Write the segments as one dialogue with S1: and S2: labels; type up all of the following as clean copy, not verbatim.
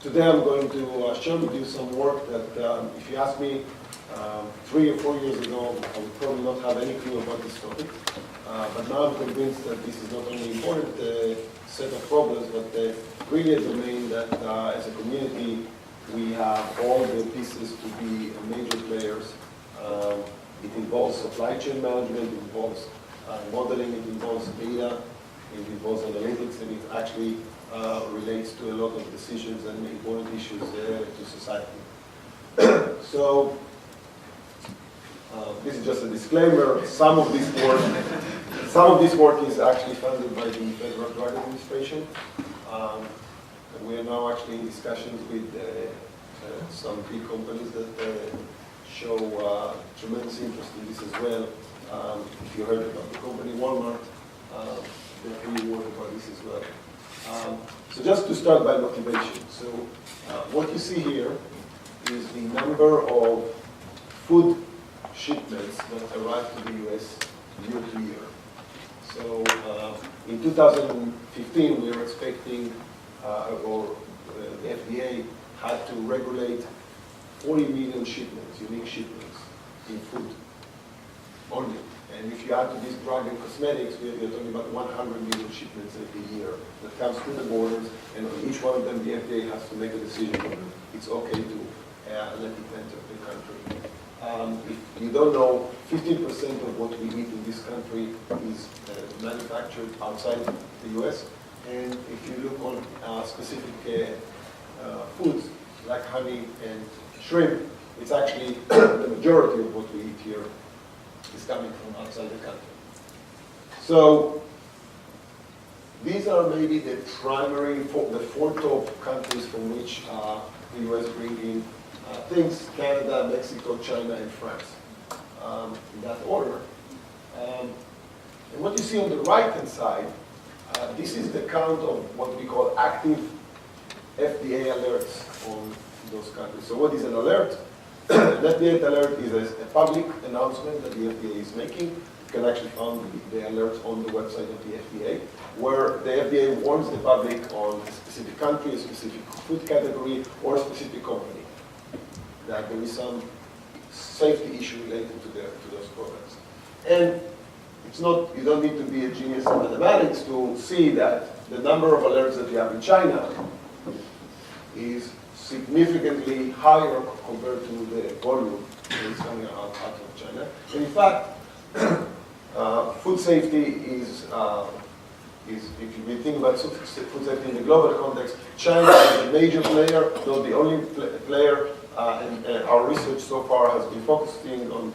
S1: Today I'm going to share with you some work that, if you ask me 3 or 4 years ago, I would probably not have any clue about this topic. But now I'm convinced that this is not only an important set of problems, but really a domain that, as a community, we have all the pieces to be major players. It involves supply chain management, it involves modeling, it involves data, it involves analytics, and it actually relates to a lot of decisions and important issues to society. So, this is just a disclaimer. Some of this work is actually funded by the Federal Drug Administration. And we are now actually in discussions with some big companies that show tremendous interest in this as well. If you heard about the company Walmart, they're really worried about this as well. So just to start by motivation. So what you see here is the number of food shipments that arrive to the US year to year. So in 2015, we were expecting, or the FDA had to regulate 40 million shipments, unique shipments in food only. And if you add to this drug and cosmetics, we're talking about 100 million shipments every year that comes through the borders, and on each one of them, the FDA has to make a decision whether it's okay to let it enter the country. If you don't know, 15% of what we eat in this country is manufactured outside the US. And if you look on specific foods like honey and shrimp, it's actually the majority of what we eat here is coming from outside the country. So these are maybe the four top countries from which the US bring in things: Canada, Mexico, China, and France, in that order. And what you see on the right-hand side, this is the count of what we call active FDA alerts on those countries. So what is an alert? An FDA alert is a public announcement that the FDA is making. You can actually find the alerts on the website of the FDA, where the FDA warns the public on a specific country, a specific food category, or a specific company, that there is some safety issue related to those products. And it's not, you don't need to be a genius in mathematics to see that the number of alerts that you have in China is significantly higher compared to the volume that is coming out of China. And in fact, food safety is, if you think about food safety in the global context, China is a major player, though the only player, and our research so far has been focusing on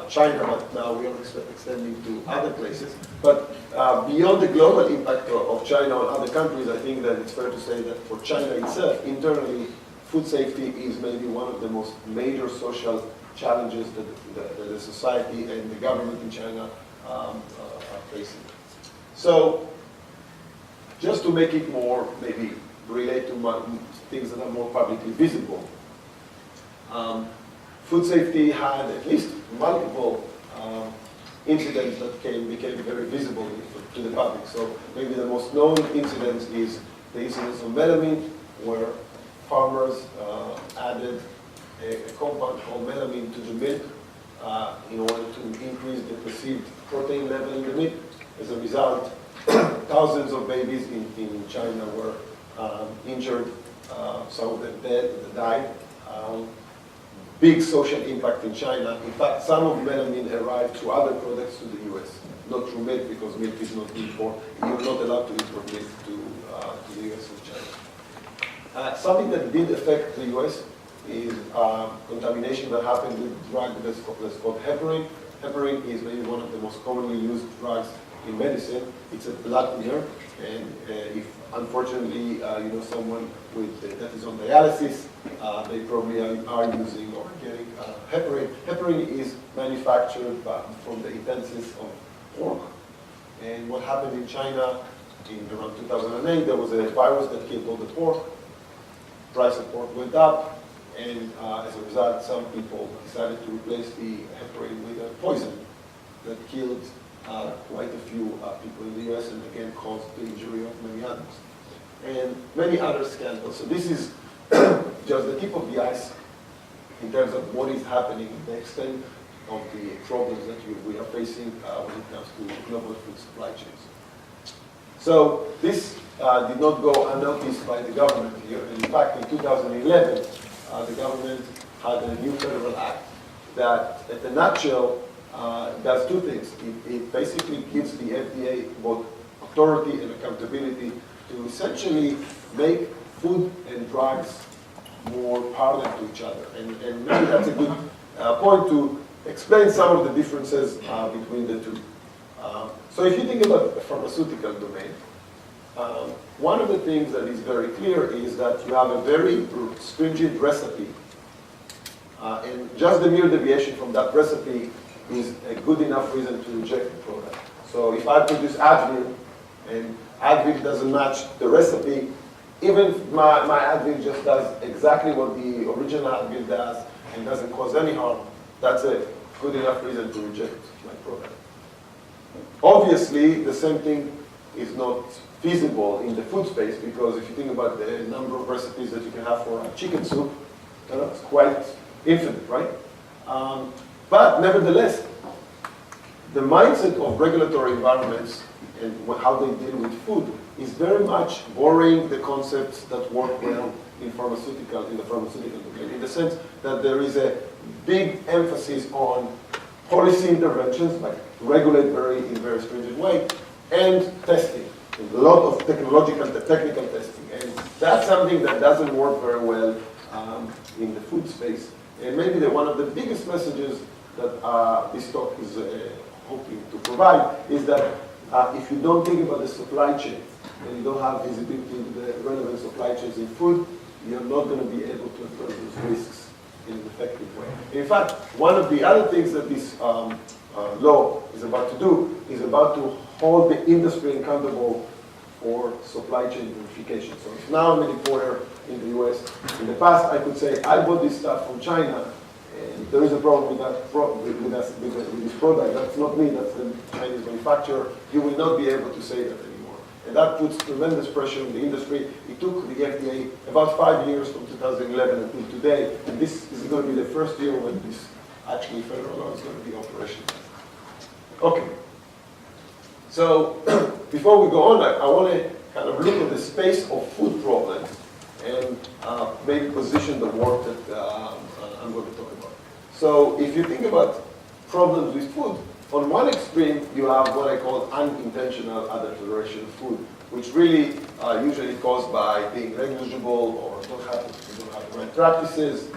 S1: China, but now we are extending to other places. But beyond the global impact of China on other countries, I think that it's fair to say that for China itself, internally, food safety is maybe one of the most major social challenges that the society and the government in China are facing. So, just to make it more, maybe relate to things that are more publicly visible, food safety had at least multiple incidents that became very visible to the public. So maybe the most known incident is the incidence of melamine, where farmers added a compound called melamine to the milk in order to increase the perceived protein level in the milk. As a result, thousands of babies in China were injured, some of them died. Big social impact in China. In fact, some of melamine arrived through other products to the US, not through milk, because milk is not import. You're not allowed to import milk to the US from China. Something that did affect the US is contamination that happened with a drug that's called heparin. Heparin is maybe one of the most commonly used drugs in medicine. It's a blood thinner, and if unfortunately you know someone that is on dialysis, they probably are using or getting heparin. Heparin is manufactured from the intestines of pork. And what happened in China in around 2008, there was a virus that killed all the pork. Price of pork went up, and as a result, some people decided to replace the heparin with a poison that killed quite a few people in the US, and again caused the injury of many others. And many other scandals. So this is just the tip of the ice in terms of what is happening, the extent of the problems that we are facing when it comes to global food supply chains. So this did not go unnoticed by the government here. In fact, in 2011, the government had a new federal act that, at a nutshell, does two things. It basically gives the FDA both authority and accountability to essentially make food and drugs more parallel to each other. And maybe that's a good point to explain some of the differences between the two. So if you think about the pharmaceutical domain, one of the things that is very clear is that you have a very stringent recipe. And just the mere deviation from that recipe is a good enough reason to reject the product. So if I produce Advil and Advil doesn't match the recipe, even if my Advil just does exactly what the original Advil does and doesn't cause any harm, that's a good enough reason to reject my product. Obviously, the same thing is not feasible in the food space, because if you think about the number of recipes that you can have for a chicken soup, it's quite infinite, right? But nevertheless, the mindset of regulatory environments and how they deal with food is very much borrowing the concepts that work well in the pharmaceutical domain, in the sense that there is a big emphasis on policy interventions, like regulate in very stringent way, and testing. A lot of technical testing. And that's something that doesn't work very well in the food space. And maybe one of the biggest messages that this talk is hoping to provide is that if you don't think about the supply chain and you don't have visibility into the relevant supply chains in food, you're not going to be able to address those risks in an effective way. In fact, one of the other things that this law is about to do is about to hold the industry accountable for supply chain verification. So if now I'm an importer in the US, in the past I could say, I bought this stuff from China, and there is a problem with this product. That's not me, that's the Chinese manufacturer. You will not be able to say that anymore. And that puts tremendous pressure on the industry. It took the FDA about 5 years from 2011 until today, and this is going to be the first year when this actually federal law is going to be operational. Okay. So before we go on, I want to kind of look at the space of food problems and maybe position the work that I'm going to talk about. So if you think about problems with food, on one extreme you have what I call unintentional adulteration of food, which really usually caused by being negligible or don't have the right practices,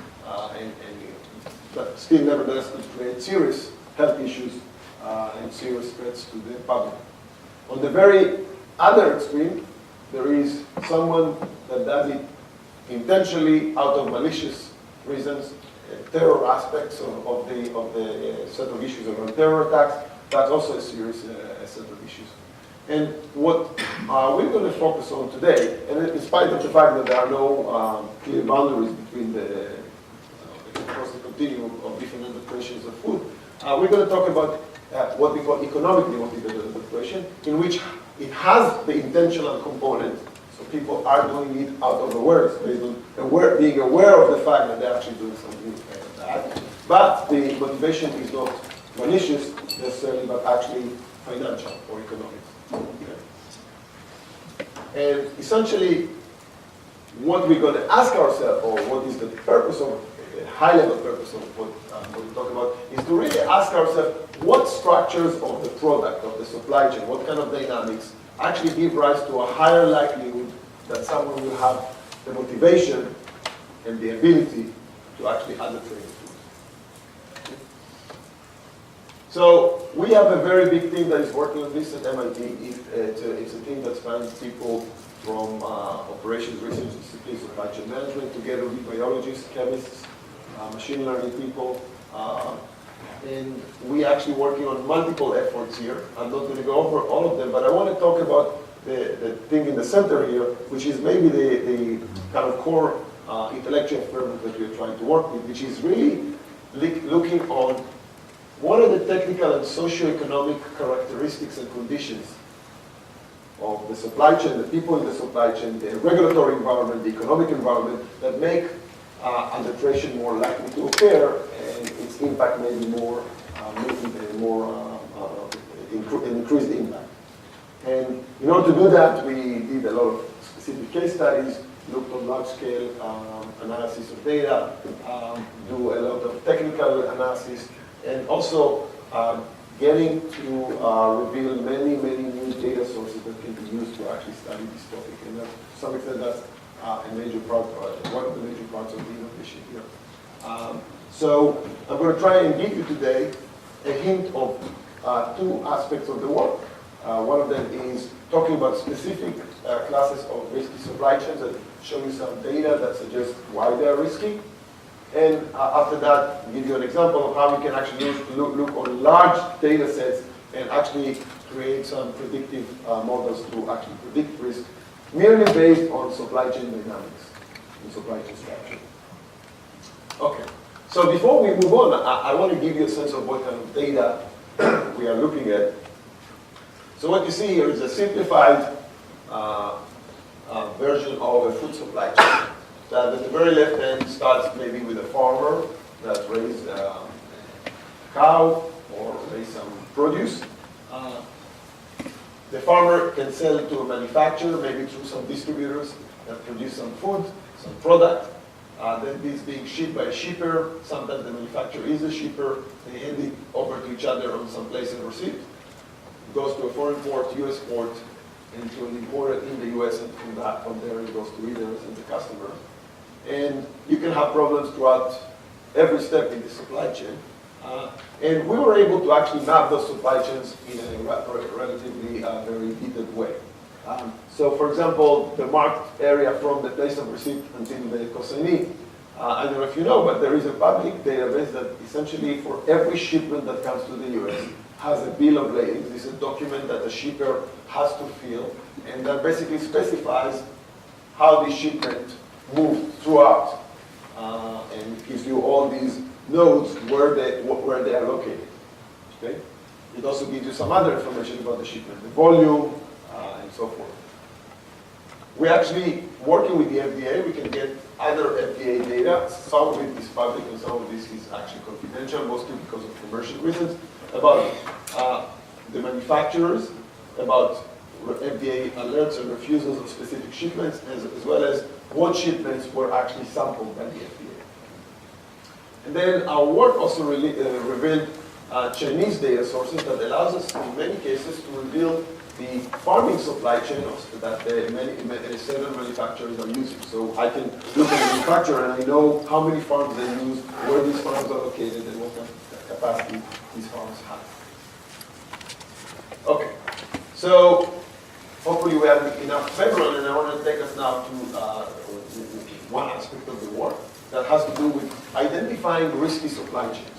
S1: but still nevertheless could create serious health issues and serious threats to the public. On the very other extreme, there is someone that does it intentionally out of malicious reasons, terror aspects of the set of issues around terror attacks. That's also a serious set of issues. And what we're going to focus on today, and in spite of the fact that there are no clear boundaries between across the continuum of different adulterations of food, we're going to talk about what we call economically motivated adulteration, in which it has the intentional component. So people are doing it out of awareness, based on being aware of the fact that they're actually doing something bad. But the motivation is not malicious necessarily, but actually financial or economic. Okay. And essentially, what we're going to ask ourselves, or what is the purpose of, the high-level purpose of what we talk about, is to really ask ourselves what structures of the product, of the supply chain, what kind of dynamics actually give rise to a higher likelihood that someone will have the motivation and the ability to actually adulterate food. So we have a very big team that is working on this at MIT. It's a team that spans people from operations research disciplines, supply chain management, together with biologists, chemists, machine learning people. And we actually working on multiple efforts here. I'm not going to go over all of them, but I want to talk about the thing in the center here, which is maybe the kind of core intellectual framework that we're trying to work with, which is really looking on what are the technical and socio-economic characteristics and conditions of the supply chain, the people in the supply chain, the regulatory environment, the economic environment that make adulteration more likely to occur, and its impact may be more, increased impact. And in order to do that, we did a lot of specific case studies, looked at large-scale analysis of data, do a lot of technical analysis, and also getting to reveal many new data sources that can be used to actually study this topic. And to some extent, that's a major part, one of the major parts of the innovation here. So I'm going to try and give you today a hint of two aspects of the work. One of them is talking about specific classes of risky supply chains and show you some data that suggests why they are risky. And after that, give you an example of how we can actually look on large data sets and actually create some predictive models to actually predict risk merely based on supply chain dynamics and supply chain structure. Okay, so before we move on, I want to give you a sense of what kind of data we are looking at. So what you see here is a simplified version of a food supply chain. That at the very left hand starts maybe with a farmer that raised a cow or raised some produce. The farmer can sell to a manufacturer, maybe through some distributors that produce some food, some product. Then this is being shipped by a shipper. Sometimes the manufacturer is a shipper. They hand it over to each other on some place and receipt. It goes to a foreign port, US port, and to an importer in the US, and from there it goes to readers and the customer. And you can have problems throughout every step in the supply chain. And we were able to actually map those supply chains in a relatively very detailed way. So for example, the marked area from the place of receipt until the consignee, I don't know if you know, but there is a public database that essentially for every shipment that comes to the US has a bill of lading. This is a document that the shipper has to fill, and that basically specifies how the shipment moved throughout, and gives you all these nodes where they are located. Okay? It also gives you some other information about the shipment, the volume, and so forth. We're actually working with the FDA. We can get other FDA data. Some of it is public and some of this is actually confidential, mostly because of commercial reasons, about the manufacturers, about FDA alerts and refusals of specific shipments, as well as what shipments were actually sampled by the FDA. And then our work also revealed Chinese data sources that allows us, in many cases, to reveal the farming supply chain that several manufacturers are using. So I can look at the manufacturer and I know how many farms they use, where these farms are located, and what kind of capacity these farms have. Okay, so hopefully we have enough background, and I want to take us now to one aspect of the work that has to do with identifying risky supply chains.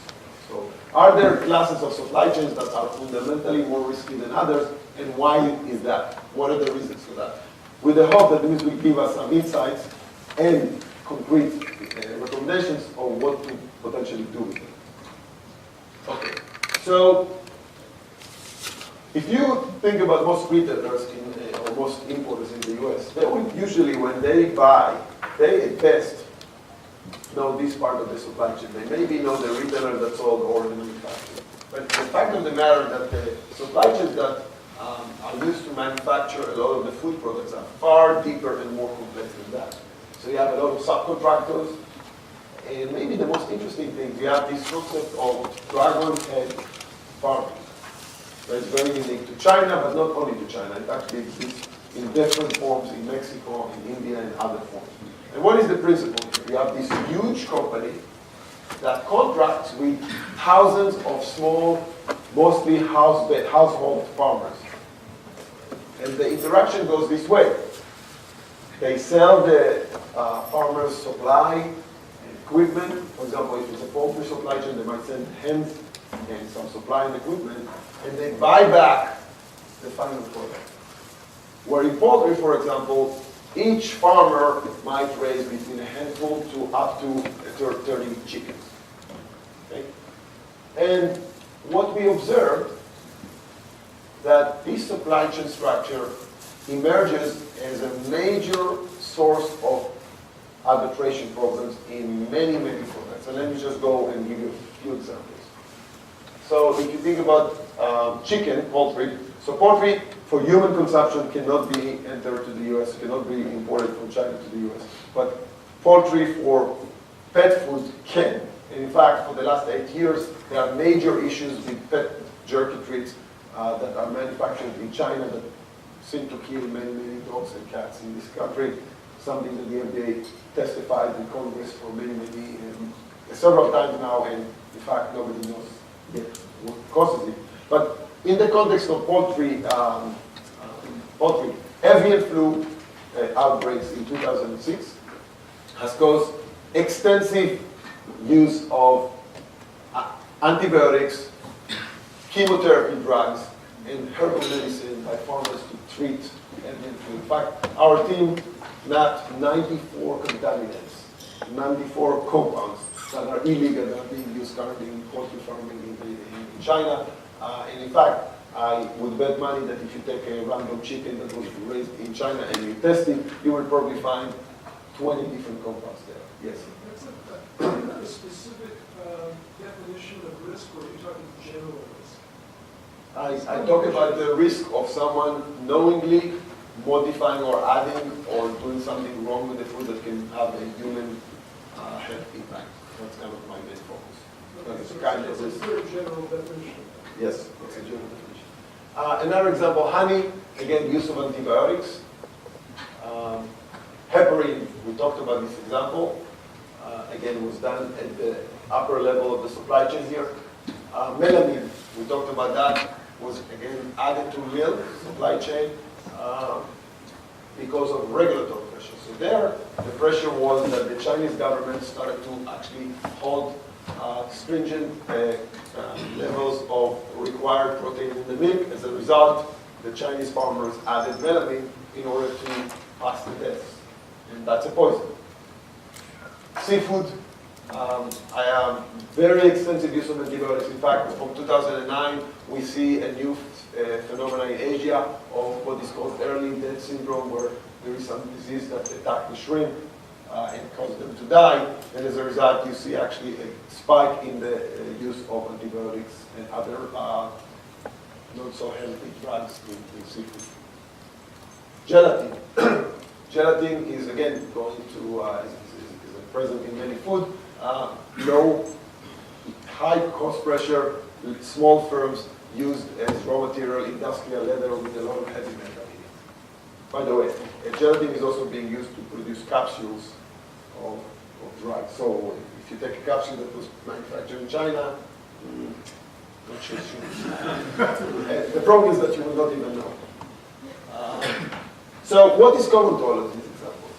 S1: So are there classes of supply chains that are fundamentally more risky than others, and why is that? What are the reasons for that? With the hope that this will give us some insights and concrete recommendations on what to potentially do with them. Okay, so if you think about most retailers or most importers in the US, they will usually, when they buy, they at best know this part of the supply chain. They maybe know the retailer that sold or the manufacturer. But the fact of the matter is that the supply chains that are used to manufacture a lot of the food products are far deeper and more complex than that. So you have a lot of subcontractors, and maybe the most interesting thing, you have this concept of dragon head farming. That's very unique to China, but not only to China. It actually exists in different forms in Mexico, in India, and other forms. And what is the principle? You have this huge company that contracts with thousands of small, mostly household farmers. And the interaction goes this way. They sell the farmers supply equipment. For example, if it's a poultry supply chain, they might send hens and some supply and equipment, and they buy back the final product. Where in poultry, for example, each farmer might raise between a handful to up to 30 chickens. Okay? And what we observed that this supply chain structure emerges as a major source of adulteration problems in many, many products. And let me just go and give you a few examples. So if you think about chicken, poultry, so poultry for human consumption cannot be entered to the US, cannot be imported from China to the US. But poultry for pet food can. And in fact, for the last 8 years, there are major issues with pet jerky treats that are manufactured in China that seem to kill many, many dogs and cats in this country. Something that the FDA testified in Congress for many, several times now, and in fact, nobody knows yet what causes it. But in the context of poultry, avian flu outbreaks in 2006 has caused extensive use of antibiotics, chemotherapy drugs, and herbal medicine by farmers to treat avian flu. In fact, our team mapped 94 contaminants, 94 compounds that are illegal, that are being used currently in poultry farming in China. And in fact, I would bet money that if you take a random chicken that was raised in China and you test it, you will probably find 20 different compounds there. Yes?
S2: Is that a specific definition of risk, or are you talking general risk?
S1: I talk about the risk of someone knowingly modifying or adding or doing something wrong with the food that can have a human health impact. That's kind of my main focus.
S2: Okay,
S1: It's
S2: so
S1: kind of
S2: it's a
S1: this.
S2: very general definition.
S1: Yes, it's a general definition. Another example, honey, again, use of antibiotics. Heparin, we talked about this example. Again, was done at the upper level of the supply chain here. Melamine, we talked about that, was again added to milk supply chain because of regulatory pressure. So there, the pressure was that the Chinese government started to actually hold stringent levels of required protein in the milk. As a result, the Chinese farmers added melamine in order to pass the test. And that's a poison. Seafood, I have very extensive use of antibiotics. In fact, from 2009, we see a new phenomenon in Asia of what is called early death syndrome, where there is some disease that attacks the shrimp and causes them to die. And as a result, you see actually a spike in the use of antibiotics and other not so healthy drugs in seafood. Gelatin. Gelatin is again going to is present in many food. Low, high cost pressure, small firms used as raw material, industrial leather with a lot of heavy metal in it. By the way, gelatin is also being used to produce capsules of drugs. So if you take a capsule that was manufactured in China, not sure. The problem is that you will not even know. So what is common to all of these examples?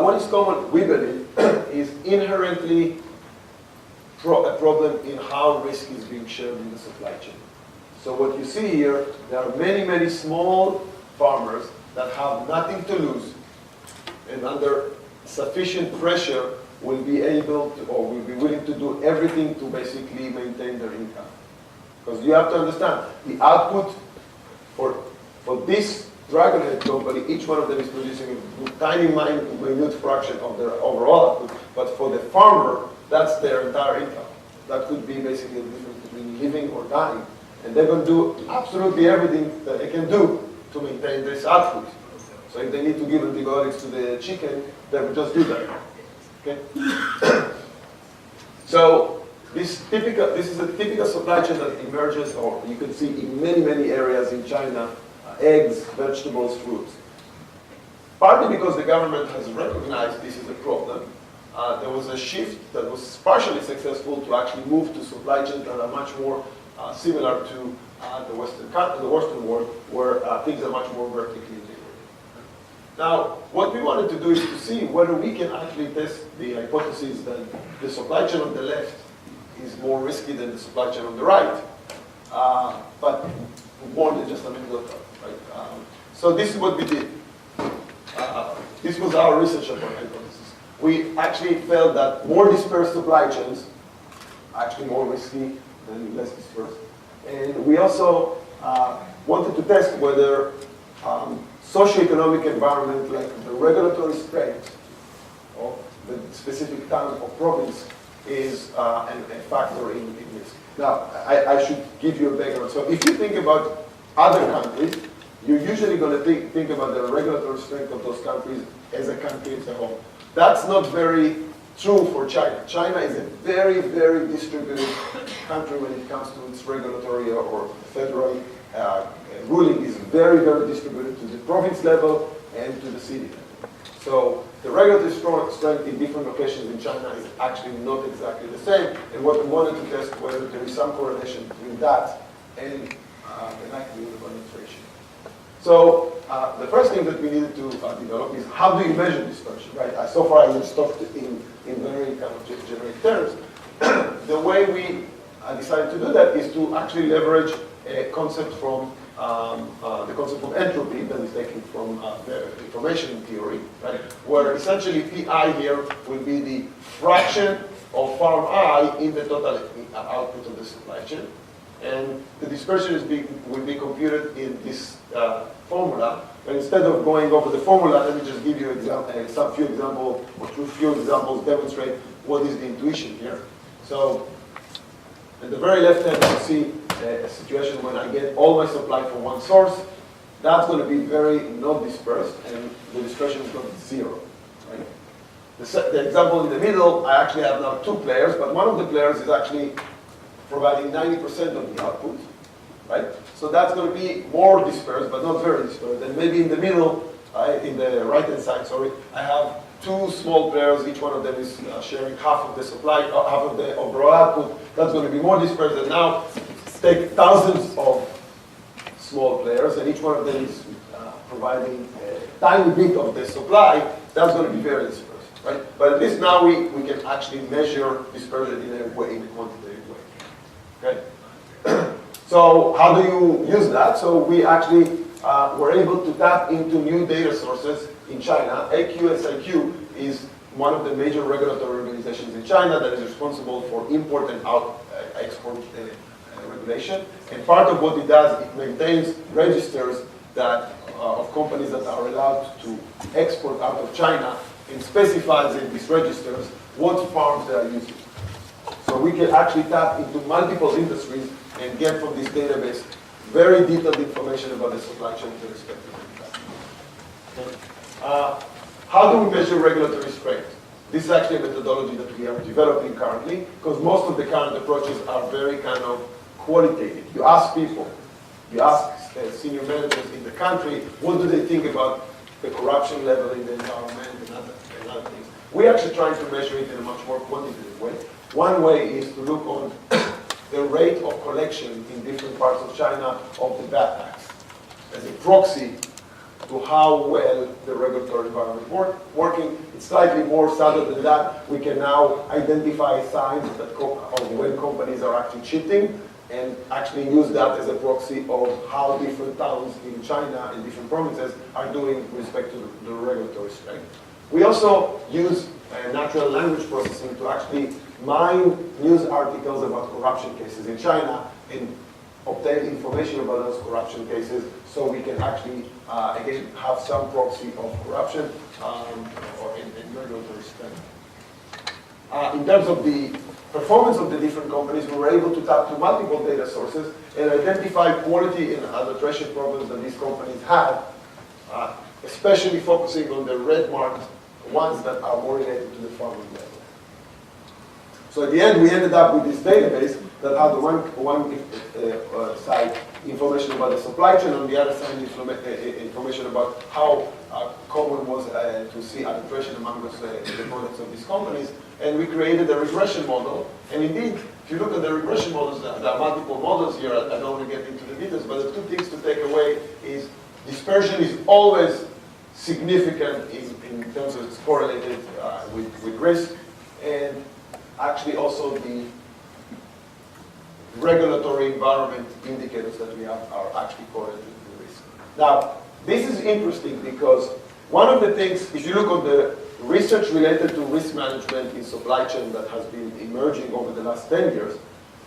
S1: What is common, we believe, is inherently a problem in how risk is being shared in the supply chain. So what you see here, there are many, many small farmers that have nothing to lose and under sufficient pressure will be able to, or will be willing to do everything to basically maintain their income. Because you have to understand, the output for this dragonhead company, each one of them is producing a tiny, minute fraction of their overall output. But for the farmer, that's their entire income. That could be basically the difference between living or dying. And they're going to do absolutely everything that they can do to maintain this output. So if they need to give antibiotics to the chicken, they will just do that. Okay? So this is a typical supply chain that emerges, or you can see in many, many areas in China, eggs, vegetables, fruits. Partly because the government has recognized this is a problem, there was a shift that was partially successful to actually move to supply chains that are much more similar to the Western world, where things are much more vertically integrated. Now, what we wanted to do is to see whether we can actually test the hypothesis that the supply chain on the left is more risky than the supply chain on the right, but more than just a anecdotal. Right? So this is what we did. This was our research hypothesis. We actually felt that more dispersed supply chains are actually more risky than less dispersed. And we also wanted to test whether socioeconomic environment, like the regulatory strength of the specific town or province, is a factor in this. Now, I should give you a background. So if you think about other countries, you're usually going to think about the regulatory strength of those countries as a country as a whole. That's not very true for China. China is a very, very distributed country when it comes to its regulatory or federal ruling is very, very distributed to the province level and to the city level. So the regulatory strength in different locations in China is actually not exactly the same. And what we wanted to test whether there is some correlation between that and the likelihood of adulteration. So the first thing that we needed to develop is how do you measure dispersion, right? So far I just talked in very kind of generic terms. The way we decided to do that is to actually leverage a concept from the concept of entropy that is taken from the information theory, right? Where essentially Pi here will be the fraction of farm I in the total output of the supply chain. And the dispersion will be computed in this formula. But instead of going over the formula, let me just give you some few examples, or few examples demonstrate what is the intuition here. So at the very left hand, you see a situation when I get all my supply from one source. That's going to be very not dispersed, and the dispersion is going to be 0. Right? The example in the middle, I actually have now 2 players, but one of the players is actually providing 90% of the output, right? So that's going to be more dispersed, but not very dispersed. And maybe in the middle, in the right-hand side, sorry, I have 2 small players. Each one of them is sharing half of the supply, half of the overall output. That's going to be more dispersed. And now take thousands of small players, and each one of them is providing a tiny bit of the supply. That's going to be very dispersed, right? But at least now we can actually measure dispersion in a way, in a quantitative way. Okay. So how do you use that? So we actually were able to tap into new data sources in China. AQSIQ is one of the major regulatory organizations in China that is responsible for import and export regulation. And part of what it does, it maintains registers that of companies that are allowed to export out of China and specifies in these registers what farms they are using. So we can actually tap into multiple industries and get from this database very detailed information about the supply chain of the respective industry. How do we measure regulatory strength? This is actually a methodology that we are developing currently, because most of the current approaches are very kind of qualitative. You ask people, you ask senior managers in the country, what do they think about the corruption level in the environment and other things. We're actually trying to measure it in a much more quantitative way. One way is to look on the rate of collection in different parts of China of the VAT tax as a proxy to how well the regulatory environment working. It's slightly more subtle than that. We can now identify signs that of when companies are actually cheating and actually use that as a proxy of how different towns in China and different provinces are doing with respect to the regulatory strength. We also use natural language processing to actually mine news articles about corruption cases in China and obtain information about those corruption cases so we can actually, again, have some proxy of corruption or in regulatory strength. In terms of the performance of the different companies, we were able to tap to multiple data sources and identify quality and adulteration problems that these companies have, especially focusing on the red marked ones that are more related to the farming level. So at the end, we ended up with this database that had one side information about the supply chain, on the other side information about how common was to see adulteration among the products of these companies. And we created a regression model. And indeed, if you look at the regression models, there are multiple models here. I don't want to get into the details, but the 2 things to take away is dispersion is always significant in terms of it's correlated with risk, and actually also the regulatory environment indicators that we have are actually correlated with risk. Now, this is interesting because one of the things, if you look on the research related to risk management in supply chain that has been emerging over the last 10 years,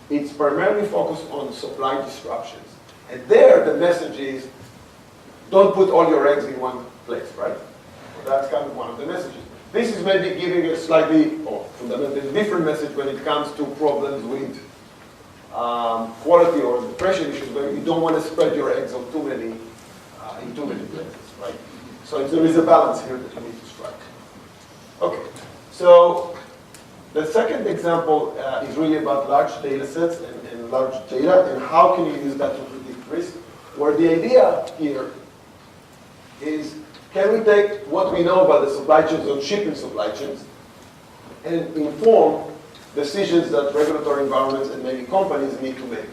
S1: it's primarily focused on supply disruptions. And there, the message is, don't put all your eggs in one place, right? So that's kind of one of the messages. This is maybe giving a slightly, or fundamentally different message when it comes to problems with quality or depression issues, where you don't want to spread your eggs on in too many places, right? So there is a balance here that you need to strike. Okay, so the second example is really about large data sets and large data, and how can you use that to predict risk, where the idea here is, can we take what we know about the supply chains or shipping supply chains and inform decisions that regulatory environments and maybe companies need to make?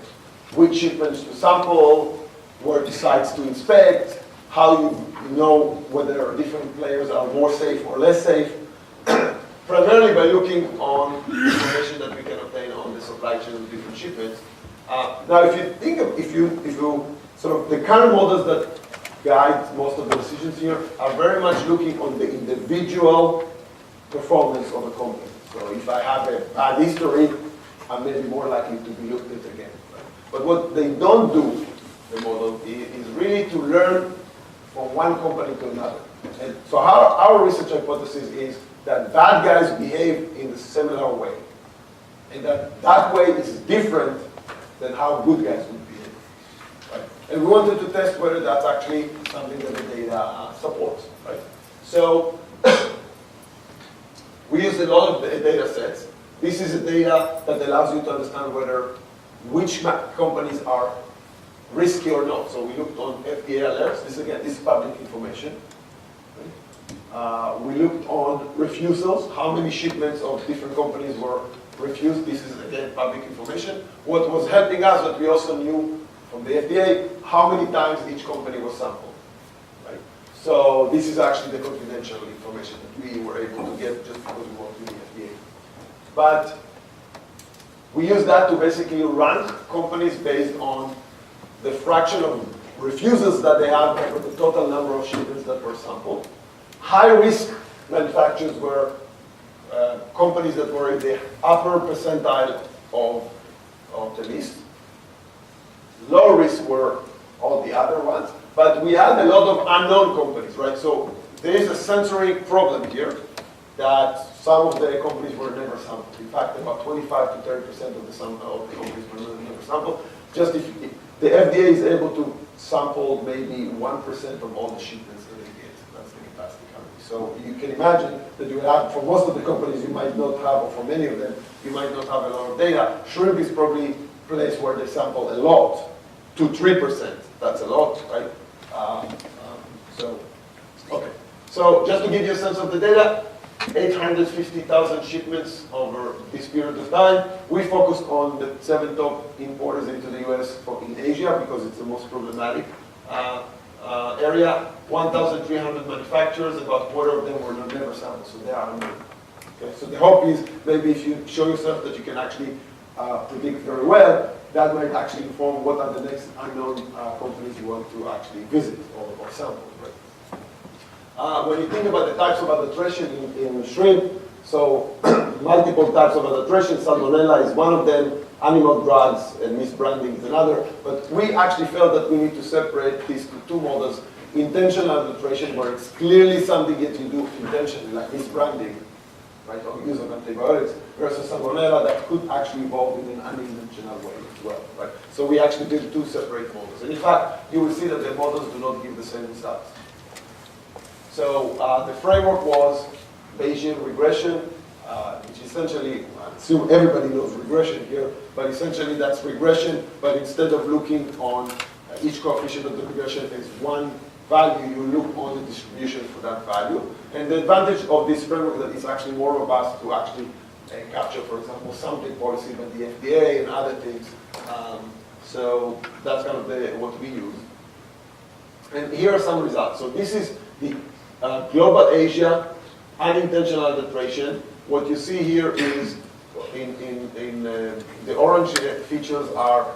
S1: Which shipments to sample, where to sites to inspect, how you know whether different players are more safe or less safe, primarily by looking on information that we can obtain on the supply chain of different shipments. Now, if you think of, if you sort of, the current models that guide most of the decisions here are very much looking on the individual performance of a company. So if I have a bad history, I may be more likely to be looked at again. Right? But what they don't do, the model, is really to learn from one company to another. And so our research hypothesis is that bad guys behave in a similar way. And that way is different than how good guys would behave. Right? And we wanted to test whether that's actually something that the data supports. Right? So we used a lot of data sets. This is a data that allows you to understand whether which companies are risky or not. So we looked on FDA alerts. This is public information. We looked on refusals, how many shipments of different companies were refused. This is, again, public information. What was helping us, that we also knew from the FDA, how many times each company was sampled. Right? So this is actually the confidential information that we were able to get just because we worked with the FDA. But we use that to basically rank companies based on the fraction of refusals that they have over the total number of shipments that were sampled. High-risk manufacturers were companies that were in the upper percentile of the list. Low risk were all the other ones. But we had a lot of unknown companies, right? So there is a sensory problem here that some of the companies were never sampled. In fact, about 25 to 30% of the companies were never sampled. Just if the FDA is able to sample maybe 1% of all the shipments that they get. That's the capacity currently. So you can imagine that you have, for most of the companies, you might not have, or for many of them, you might not have a lot of data. Shrimp is probably a place where they sample a lot, 2-3%. That's a lot, right? Okay. So just to give you a sense of the data, 850,000 shipments over this period of time. We focused on the 7 top importers into the US in Asia because it's the most problematic area. 1,300 manufacturers, about a quarter of them were never sampled, so they are unknown. Okay? So the hope is maybe if you show yourself that you can actually predict very well, that might actually inform what are the next unknown companies you want to actually visit or sample. Right? When you think about the types of adulteration in shrimp, so multiple types of adulteration, salmonella is one of them, animal drugs and misbranding is another, but we actually felt that we need to separate these two models. Intentional adulteration, where it's clearly something that you do intentionally, like misbranding, right, or use of antibiotics, versus salmonella that could actually evolve in an unintentional way as well, right? So we actually did 2 separate models. And in fact, you will see that the models do not give the same results. So the framework was Bayesian regression, which essentially, I assume everybody knows regression here, but essentially that's regression, but instead of looking on each coefficient of the regression as one value, you look on the distribution for that value. And the advantage of this framework is that it's actually more robust to actually capture, for example, sampling policy by the FDA and other things. So that's kind of what we use. And here are some results. So this is the global Asia unintentional adulteration. What you see here is in the orange features are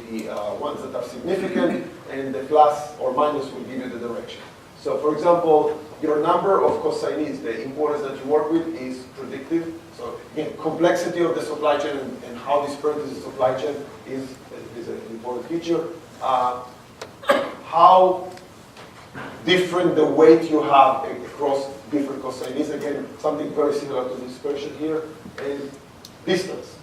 S1: the ones that are significant, and the plus or minus will give you the direction. So for example, your number of consignees, the importers that you work with, is predictive. So again, complexity of the supply chain and how disparate is the supply chain is an important feature. How different the weight you have across different cosignees. Again, something very similar to dispersion here. And distance.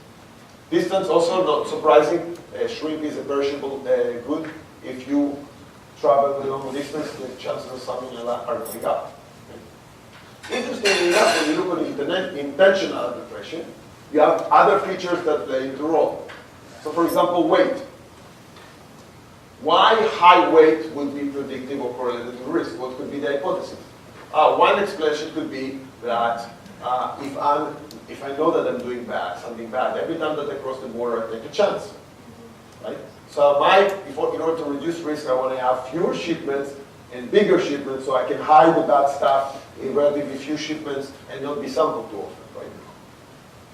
S1: Distance also, not surprising, shrink is a perishable good. If you travel a long distance, the chances of something like that are going up. Interestingly enough, when you look at intentional adulteration, you have other features that play into role. So for example, weight. Why high weight would be predictive or correlated to risk? What could be the hypothesis? One explanation could be that if I know that I'm doing something bad, every time that I cross the border, I take a chance, right? So in order to reduce risk, I want to have fewer shipments and bigger shipments so I can hide the bad stuff in relatively few shipments and not be sampled too often, right?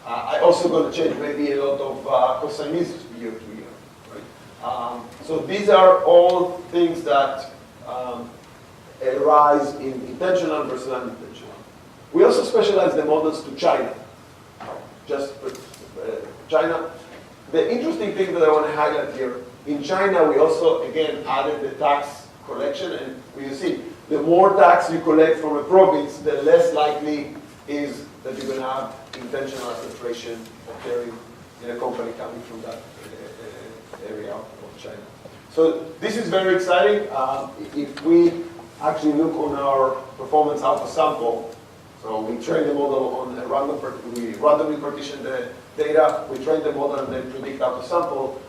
S1: I also going to change maybe a lot of cosignees year to year, right? So these are all things that arise in intentional versus unintentional. We also specialize the models to China. China. The interesting thing that I want to highlight here, in China we also, again, added the tax collection, and you see, the more tax you collect from a province, the less likely is that you're going to have intentional adulteration occurring in a company coming from that area of China. So this is very exciting. If we actually look on our performance alpha sample, so we train the model on we randomly partition the data, we train the model and then predict out the sample,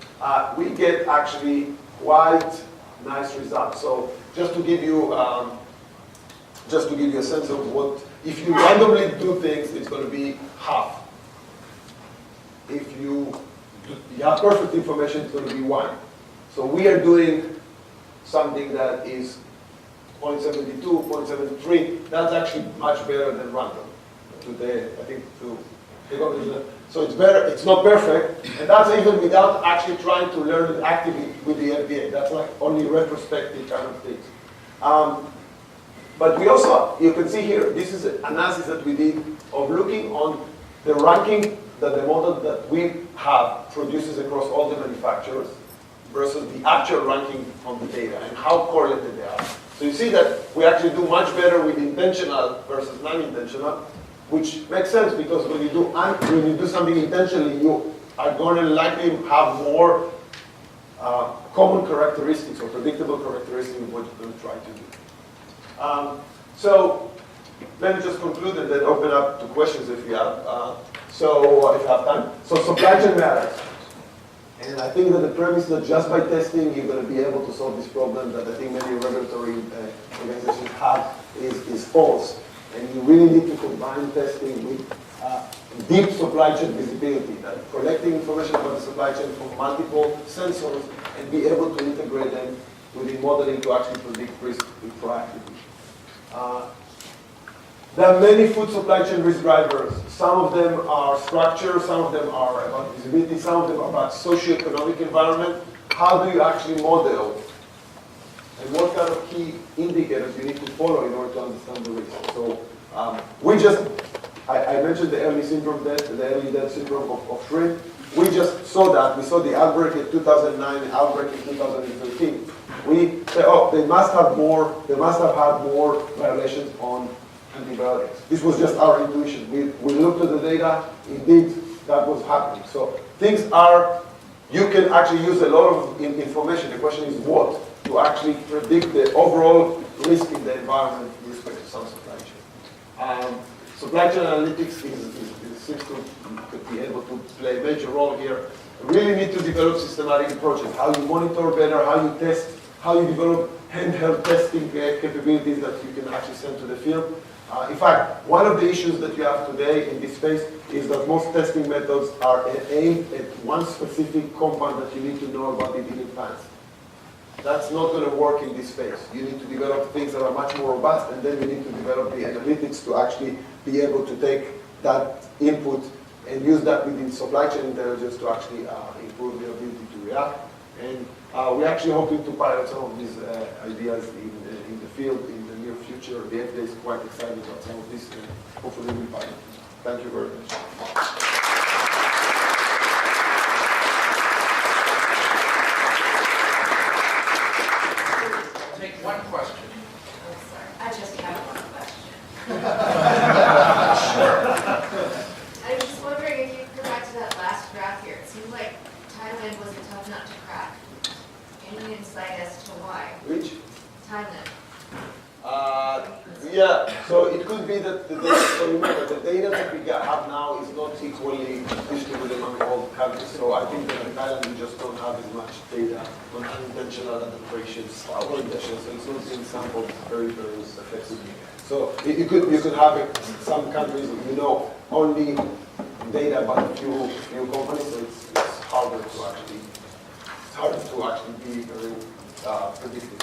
S1: we get actually quite nice results. So just to give you a sense of what, if you randomly do things, it's going to be half. If you have perfect information, it's going to be 1. So we are doing something that is 0.72, 0.73. That's actually much better than random. So it's better. It's not perfect, and that's even without actually trying to learn it actively with the MBA. That's like only retrospective kind of things. But we also, you can see here, this is an analysis that we did of looking on the ranking that the model that we have produces across all the manufacturers versus the actual ranking from the data and how correlated they are. So you see that we actually do much better with intentional versus non-intentional, which makes sense because when you do something intentionally, you are going to likely have more common characteristics or predictable characteristics of what you're going to try to do. So let me just conclude and then open up to questions if you have. If you have time. So supply chain matters. And I think that the premise that just by testing you're going to be able to solve this problem that I think many regulatory organizations have is false. And you really need to combine testing with deep supply chain visibility, that collecting information about the supply chain from multiple sensors and be able to integrate them within modeling to actually predict risk proactively. There are many food supply chain risk drivers. Some of them are structure, some of them are about visibility, some of them are about socioeconomic environment. How do you actually model? And what kind of key indicators you need to follow in order to understand the risk? So I mentioned the early syndrome death, the early death syndrome of shrimp. We just saw that. We saw the outbreak in 2009, the outbreak in 2013. We said, they must have had more violations on antibiotics. This was just our intuition. We looked at the data, indeed, that was happening. So things are, you can actually use a lot of information. The question is what? To actually predict the overall risk in the environment with respect to some supply chain. Supply chain analytics seems to be able to play a major role here. We really need to develop systematic approaches. How you monitor better, how you test, how you develop handheld testing capabilities that you can actually send to the field. In fact, one of the issues that you have today in this space is that most testing methods are aimed at one specific compound that you need to know about it in advance. That's not going to work in this space. You need to develop things that are much more robust, and then you need to develop the analytics to actually be able to take that input and use that within supply chain intelligence to actually improve the ability to react. And we're actually hoping to pilot some of these ideas in the field in the near future. The FDA is quite excited about some of this, and hopefully we'll pilot. Thank you very much.
S3: Take one question.
S1: Yeah, so it could be that the data, so remember, the data that we have now is not equally distributed among all countries. So I think that in Thailand we just don't have as much data on unintentional adulterations or intentional, so it's not being sampled very, very effectively. So you could have some countries, only data about a few companies, so it's harder to actually be very predictive.